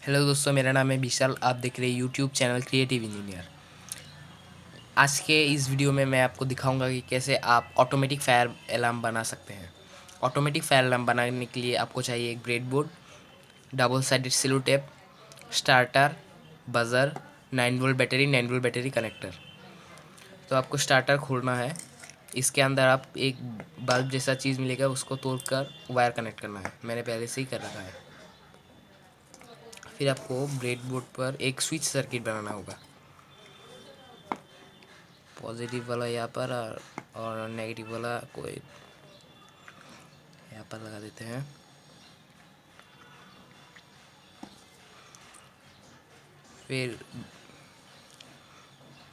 Hello दोस्तों, मेरा नाम है विशाल। आप देख रहे हैं यूट्यूब चैनल क्रिएटिव इंजीनियर। आज के इस वीडियो में मैं आपको दिखाऊंगा कि कैसे आप ऑटोमेटिक फायर अलार्म बना सकते हैं। ऑटोमेटिक फायर अलार्म बनाने के लिए आपको चाहिए एक breadboard, double sided sellotape, starter, buzzer, 9 volt battery connector. तो आपको स्टार्टर खोलना है। इसके अंदर आप एक बल्ब जैसा चीज़ मिलेगा, उसको तोड़कर वायर कनेक्ट करना है। मैंने पहले से ही कर रखा है। फिर आपको ब्रेडबोर्ड पर एक स्विच सर्किट बनाना होगा। पॉजिटिव वाला यहाँ पर और नेगेटिव वाला कोई यहाँ पर लगा देते हैं। फिर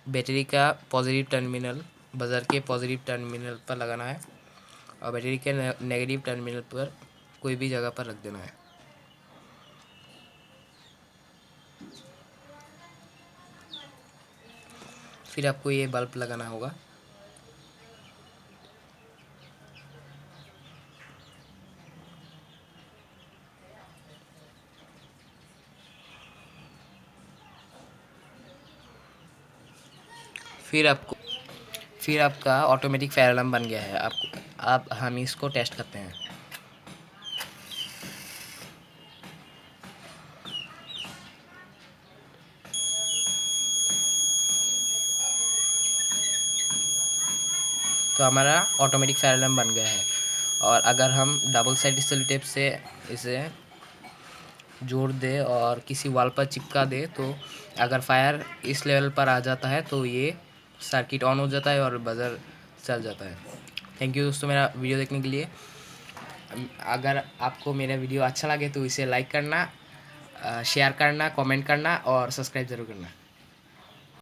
बैटरी का पॉजिटिव टर्मिनल बजर के पॉजिटिव टर्मिनल पर लगाना है और बैटरी के नेगेटिव टर्मिनल पर कोई भी जगह पर रख देना है। फिर आपको ये बल्ब लगाना होगा। फिर आपका ऑटोमेटिक फायर अलार्म बन गया है। हम इसको टेस्ट करते हैं। तो हमारा ऑटोमेटिक फायर अलार्म बन गया है। और अगर हम डबल साइड सेलो टेप से इसे जोड़ दे और किसी वॉल पर चिपका दे, तो अगर फायर इस लेवल पर आ जाता है तो ये सर्किट ऑन हो जाता है और बजर चल जाता है। थैंक यू दोस्तों मेरा वीडियो देखने के लिए। अगर आपको मेरा वीडियो अच्छा लगे तो इसे लाइक करना, शेयर करना, कमेंट करना और सब्सक्राइब ज़रूर करना।